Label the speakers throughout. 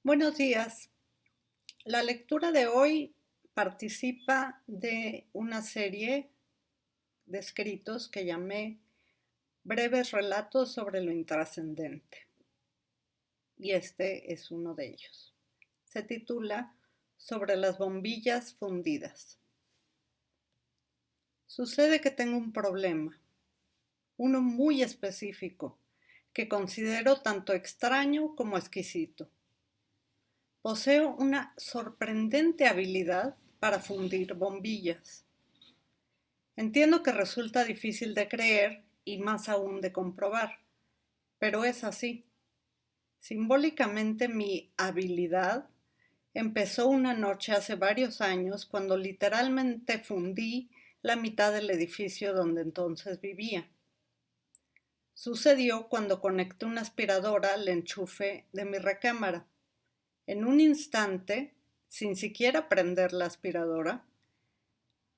Speaker 1: Buenos días. La lectura de hoy participa de una serie de escritos que llamé Breves relatos sobre lo intrascendente. Y este es uno de ellos. Se titula Sobre las bombillas fundidas. Sucede que tengo un problema, uno muy específico, que considero tanto extraño como exquisito. Poseo una sorprendente habilidad para fundir bombillas. Entiendo que resulta difícil de creer y más aún de comprobar, pero es así. Simbólicamente mi habilidad empezó una noche hace varios años cuando literalmente fundí la mitad del edificio donde entonces vivía. Sucedió cuando conecté una aspiradora al enchufe de mi recámara. En un instante, sin siquiera prender la aspiradora,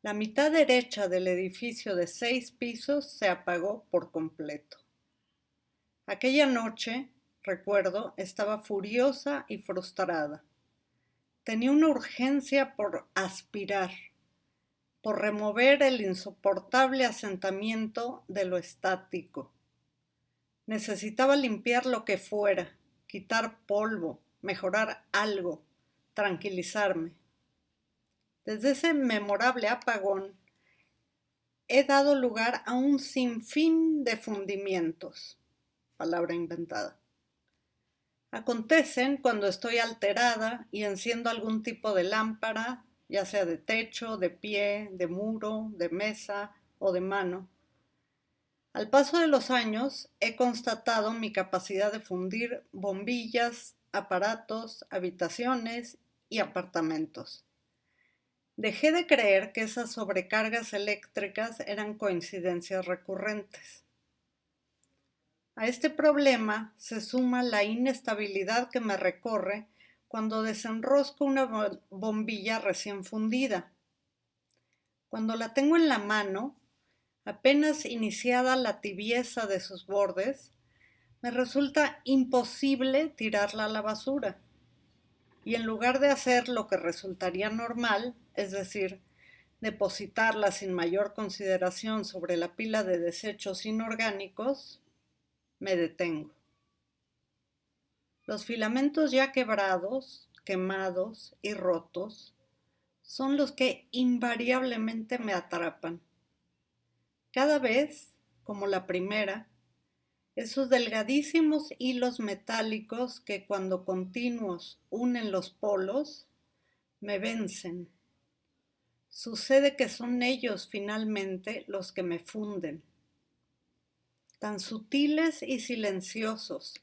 Speaker 1: la mitad derecha del edificio de 6 pisos se apagó por completo. Aquella noche, recuerdo, estaba furiosa y frustrada. Tenía una urgencia por aspirar, por remover el insoportable asentamiento de lo estático. Necesitaba limpiar lo que fuera, quitar polvo, mejorar algo, tranquilizarme. Desde ese memorable apagón, he dado lugar a un sinfín de fundimientos, palabra inventada. Acontecen cuando estoy alterada y enciendo algún tipo de lámpara, ya sea de techo, de pie, de muro, de mesa o de mano. Al paso de los años, he constatado mi capacidad de fundir bombillas, aparatos, habitaciones y apartamentos. Dejé de creer que esas sobrecargas eléctricas eran coincidencias recurrentes. A este problema se suma la inestabilidad que me recorre cuando desenrosco una bombilla recién fundida. Cuando la tengo en la mano, apenas iniciada la tibieza de sus bordes, me resulta imposible tirarla a la basura. Y en lugar de hacer lo que resultaría normal, es decir, depositarla sin mayor consideración sobre la pila de desechos inorgánicos, me detengo. Los filamentos ya quebrados, quemados y rotos son los que invariablemente me atrapan. Cada vez, como la primera, esos delgadísimos hilos metálicos que cuando continuos unen los polos, me vencen. Sucede que son ellos finalmente los que me funden. Tan sutiles y silenciosos,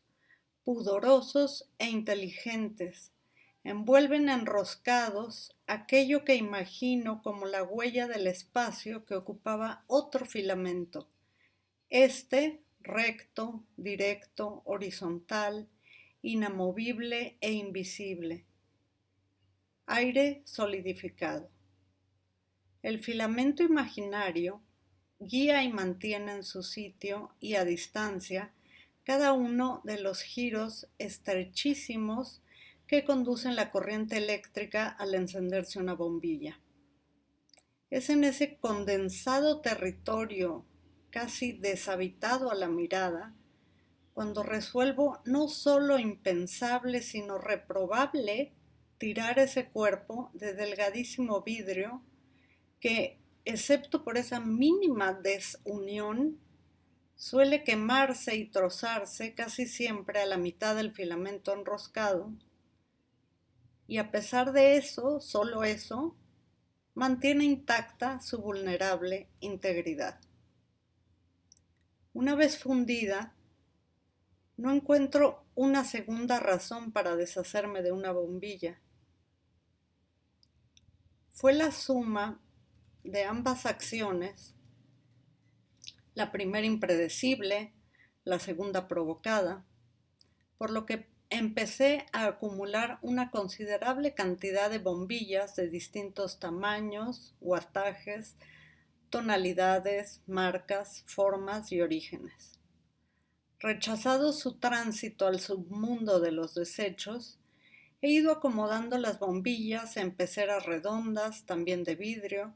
Speaker 1: pudorosos e inteligentes, envuelven enroscados aquello que imagino como la huella del espacio que ocupaba otro filamento, este recto, directo, horizontal, inamovible e invisible. Aire solidificado. El filamento imaginario guía y mantiene en su sitio y a distancia cada uno de los giros estrechísimos que conducen la corriente eléctrica al encenderse una bombilla. Es en ese condensado territorio, casi deshabitado a la mirada, cuando resuelvo no solo impensable, sino reprobable tirar ese cuerpo de delgadísimo vidrio que, excepto por esa mínima desunión, suele quemarse y trozarse casi siempre a la mitad del filamento enroscado, y a pesar de eso, solo eso, mantiene intacta su vulnerable integridad. Una vez fundida, no encuentro una segunda razón para deshacerme de una bombilla. Fue la suma de ambas acciones, la primera impredecible, la segunda provocada, por lo que empecé a acumular una considerable cantidad de bombillas de distintos tamaños, wattajes, tonalidades, marcas, formas y orígenes. Rechazado su tránsito al submundo de los desechos, He ido acomodando las bombillas en peceras redondas, también de vidrio,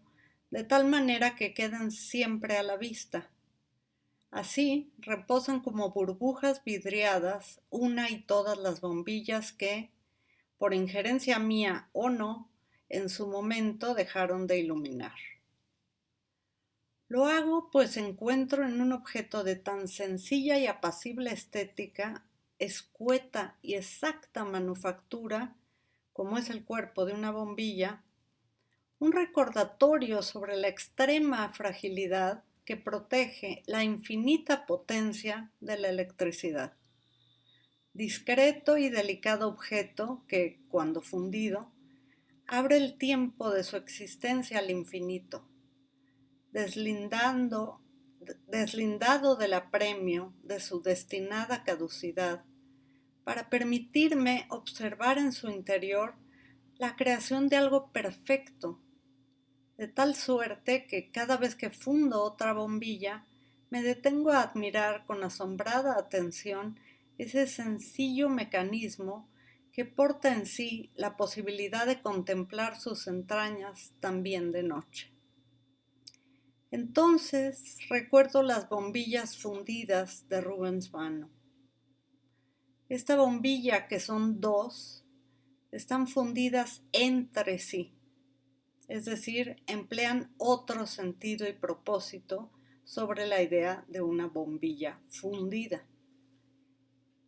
Speaker 1: de tal manera que queden siempre a la vista. Así reposan como burbujas vidriadas una y todas las bombillas que, por injerencia mía o no, en su momento dejaron de iluminar. Lo hago pues encuentro en un objeto de tan sencilla y apacible estética, escueta y exacta manufactura, como es el cuerpo de una bombilla, un recordatorio sobre la extrema fragilidad que protege la infinita potencia de la electricidad. Discreto y delicado objeto que, cuando fundido, abre el tiempo de su existencia al infinito, deslindado del apremio de su destinada caducidad, para permitirme observar en su interior la creación de algo perfecto, de tal suerte que cada vez que fundo otra bombilla, me detengo a admirar con asombrada atención ese sencillo mecanismo que porta en sí la posibilidad de contemplar sus entrañas también de noche. Entonces recuerdo las bombillas fundidas de Rubens Mano. Esta bombilla, que son dos, están fundidas entre sí, es decir, emplean otro sentido y propósito sobre la idea de una bombilla fundida.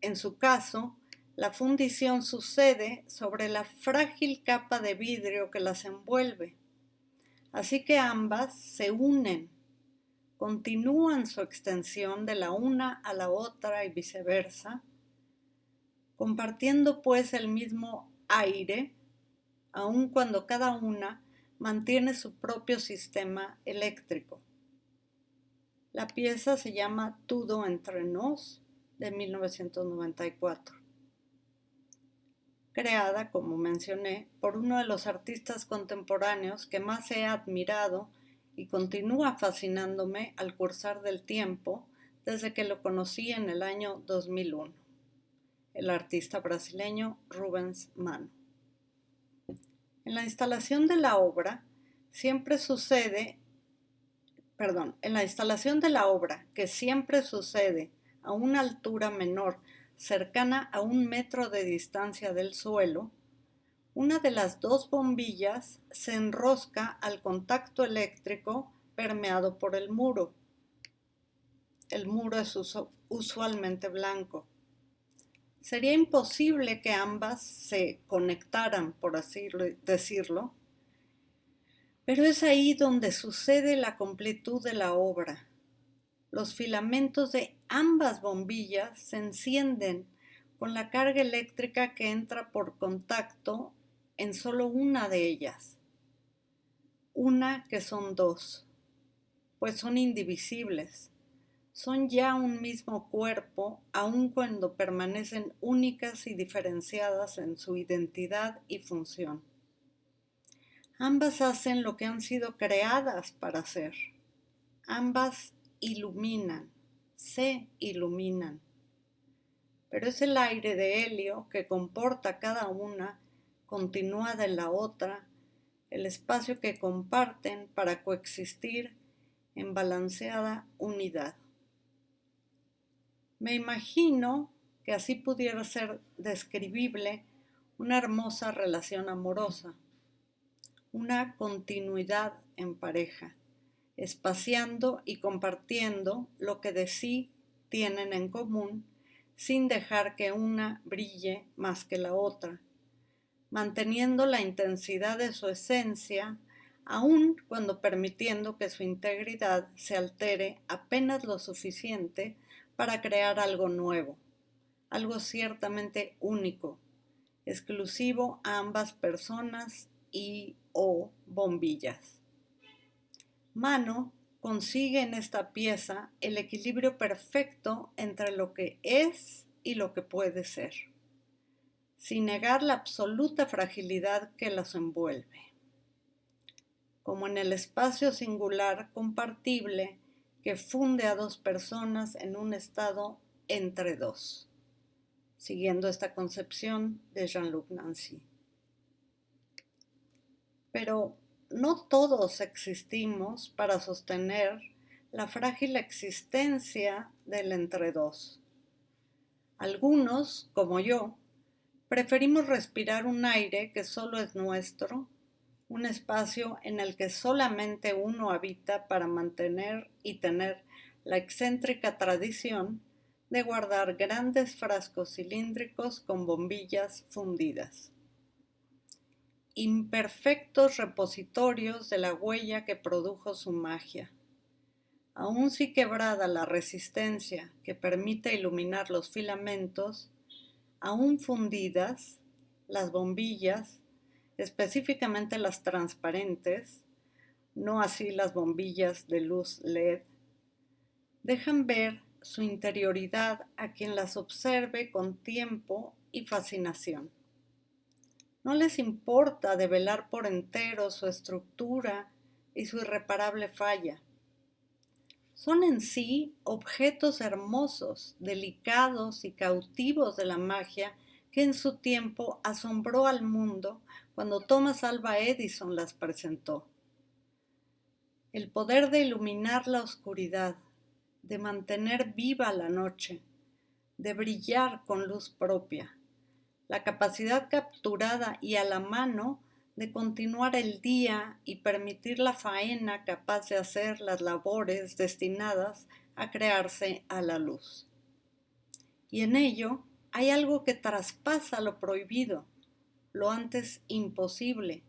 Speaker 1: En su caso, la fundición sucede sobre la frágil capa de vidrio que las envuelve, así que ambas se unen, continúan su extensión de la una a la otra y viceversa, compartiendo pues el mismo aire, aun cuando cada una mantiene su propio sistema eléctrico. La pieza se llama Tudo entre nos, de 1994, creada, como mencioné, por uno de los artistas contemporáneos que más he admirado y continúa fascinándome al cursar del tiempo desde que lo conocí en el año 2001, el artista brasileño Rubens Mano. En la instalación de la obra que siempre sucede a una altura menor, cercana a 1 metro de distancia del suelo, una de las dos bombillas se enrosca al contacto eléctrico permeado por el muro. El muro es usualmente blanco. Sería imposible que ambas se conectaran, por así decirlo, pero es ahí donde sucede la completud de la obra. Los filamentos de ambas bombillas se encienden con la carga eléctrica que entra por contacto en solo una de ellas. Una que son dos, pues son indivisibles. Son ya un mismo cuerpo, aun cuando permanecen únicas y diferenciadas en su identidad y función. Ambas hacen lo que han sido creadas para hacer. Ambas iluminan, se iluminan. Pero es el aire de helio que comporta cada una, continuada en la otra, el espacio que comparten para coexistir en balanceada unidad. Me imagino que así pudiera ser describible una hermosa relación amorosa, una continuidad en pareja, espaciando y compartiendo lo que de sí tienen en común, sin dejar que una brille más que la otra, manteniendo la intensidad de su esencia, aun cuando permitiendo que su integridad se altere apenas lo suficiente para crear algo nuevo, algo ciertamente único, exclusivo a ambas personas y o bombillas. Mano consigue en esta pieza el equilibrio perfecto entre lo que es y lo que puede ser, sin negar la absoluta fragilidad que las envuelve. Como en el espacio singular compartible que funde a dos personas en un estado entre dos. siguiendo esta concepción de Jean-Luc Nancy. Pero no todos existimos para sostener la frágil existencia del entre dos. Algunos, como yo, preferimos respirar un aire que solo es nuestro, un espacio en el que solamente uno habita para mantener y tener la excéntrica tradición de guardar grandes frascos cilíndricos con bombillas fundidas. Imperfectos repositorios de la huella que produjo su magia. Aun si quebrada la resistencia que permite iluminar los filamentos, aún fundidas, las bombillas, específicamente las transparentes, no así las bombillas de luz LED, dejan ver su interioridad a quien las observe con tiempo y fascinación. No les importa develar por entero su estructura y su irreparable falla. Son en sí objetos hermosos, delicados y cautivos de la magia que en su tiempo asombró al mundo cuando Thomas Alva Edison las presentó. El poder de iluminar la oscuridad, de mantener viva la noche, de brillar con luz propia, la capacidad capturada y a la mano de continuar el día y permitir la faena capaz de hacer las labores destinadas a crearse a la luz. Y en ello hay algo que traspasa lo prohibido, lo antes imposible,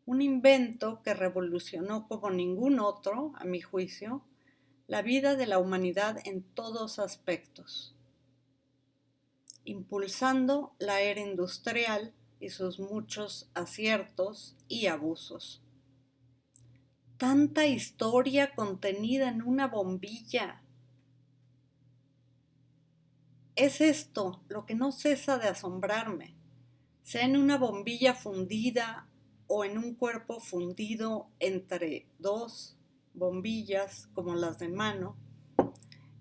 Speaker 1: un invento que revolucionó como ningún otro, a mi juicio, la vida de la humanidad en todos aspectos, impulsando la era industrial y sus muchos aciertos y abusos. Tanta historia contenida en una bombilla. Es esto lo que no cesa de asombrarme, sea en una bombilla fundida o en un cuerpo fundido entre dos bombillas como las de mano.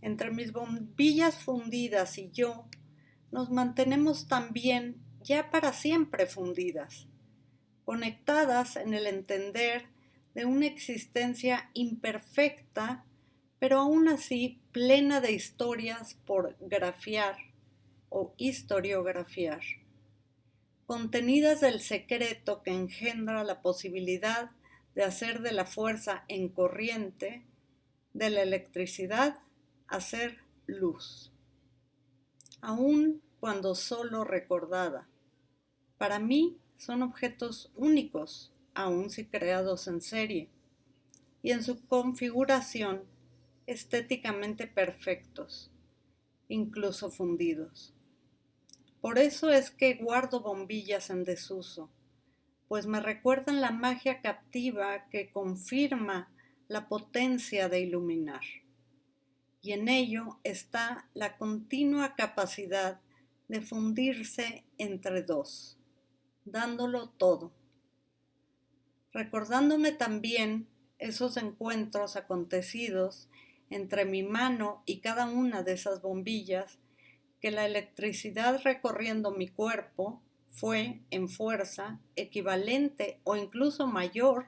Speaker 1: Entre mis bombillas fundidas y yo nos mantenemos también ya para siempre fundidas, conectadas en el entender de una existencia imperfecta, pero aún así plena de historias por grafiar o historiografiar, contenidas del secreto que engendra la posibilidad de hacer de la fuerza en corriente, de la electricidad, hacer luz. Aun cuando solo recordada. Para mí son objetos únicos, aun si creados en serie, y en su configuración estéticamente perfectos, incluso fundidos. Por eso es que guardo bombillas en desuso, pues me recuerdan la magia captiva que confirma la potencia de iluminar. Y en ello está la continua capacidad de fundirse entre dos, dándolo todo. Recordándome también esos encuentros acontecidos entre mi mano y cada una de esas bombillas, que la electricidad recorriendo mi cuerpo fue, en fuerza, equivalente o incluso mayor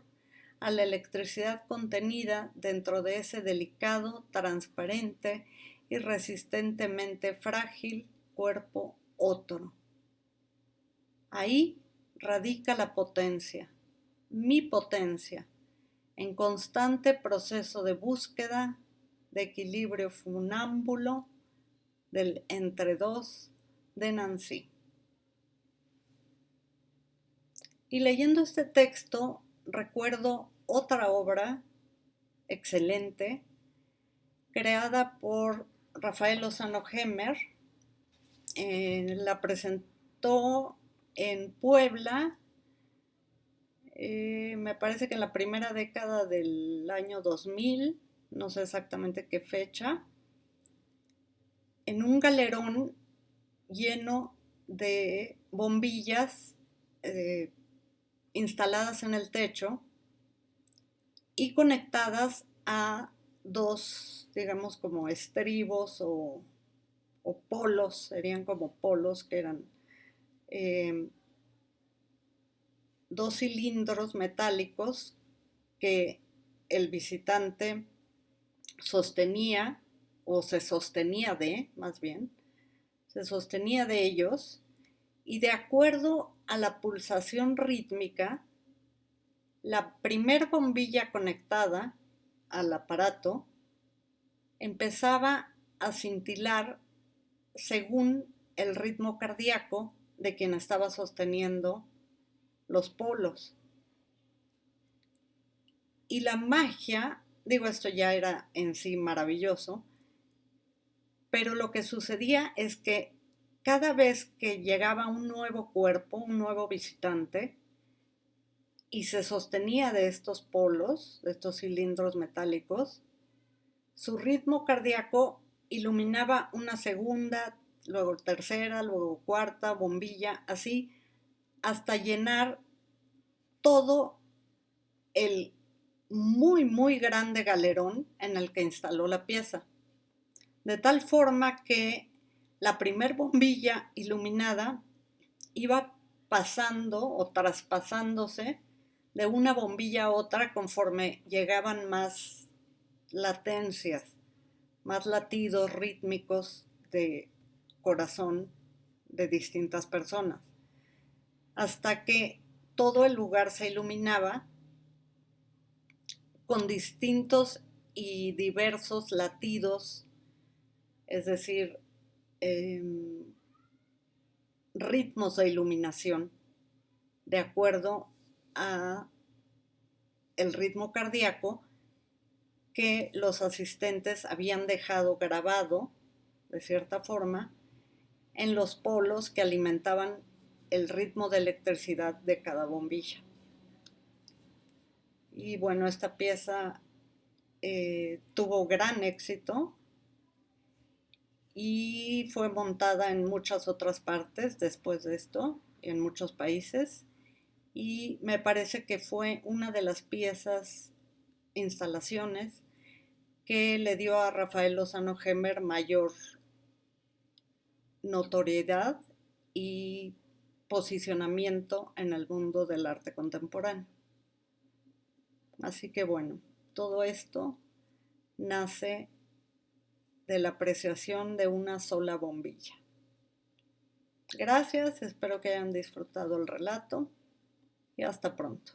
Speaker 1: a la electricidad contenida dentro de ese delicado, transparente y resistentemente frágil cuerpo otro. Ahí radica la potencia, mi potencia, en constante proceso de búsqueda, de equilibrio funámbulo, del entre dos de Nancy. Y leyendo este texto, recuerdo otra obra excelente, creada por Rafael Lozano Hemmer. La presentó en Puebla, me parece que en la primera década del año 2000, no sé exactamente qué fecha, en un galerón lleno de bombillas instaladas en el techo y conectadas a dos, digamos, como estribos o o polos, serían como polos, que eran dos cilindros metálicos que el visitante sostenía, o se sostenía de, más bien, se sostenía de ellos, y de acuerdo a la pulsación rítmica, la primer bombilla conectada al aparato empezaba a cintilar según el ritmo cardíaco de quien estaba sosteniendo los polos. Y la magia, digo, esto ya era en sí maravilloso, pero lo que sucedía es que cada vez que llegaba un nuevo cuerpo, un nuevo visitante, y se sostenía de estos polos, de estos cilindros metálicos, su ritmo cardíaco iluminaba una segunda, luego tercera, luego cuarta bombilla, así hasta llenar todo el muy, muy grande galerón en el que instaló la pieza. De tal forma que la primer bombilla iluminada iba pasando o traspasándose de una bombilla a otra conforme llegaban más latencias, más latidos rítmicos de corazón de distintas personas, hasta que todo el lugar se iluminaba con distintos y diversos latidos, es decir, ritmos de iluminación de acuerdo a el ritmo cardíaco que los asistentes habían dejado grabado de cierta forma en los polos que alimentaban el ritmo de electricidad de cada bombilla. Y bueno, esta pieza tuvo gran éxito y fue montada en muchas otras partes después de esto, en muchos países, y me parece que fue una de las piezas, instalaciones, que le dio a Rafael Lozano Gemmer mayor notoriedad y posicionamiento en el mundo del arte contemporáneo. Así que bueno, todo esto nace de la apreciación de una sola bombilla. Gracias, espero que hayan disfrutado el relato y hasta pronto.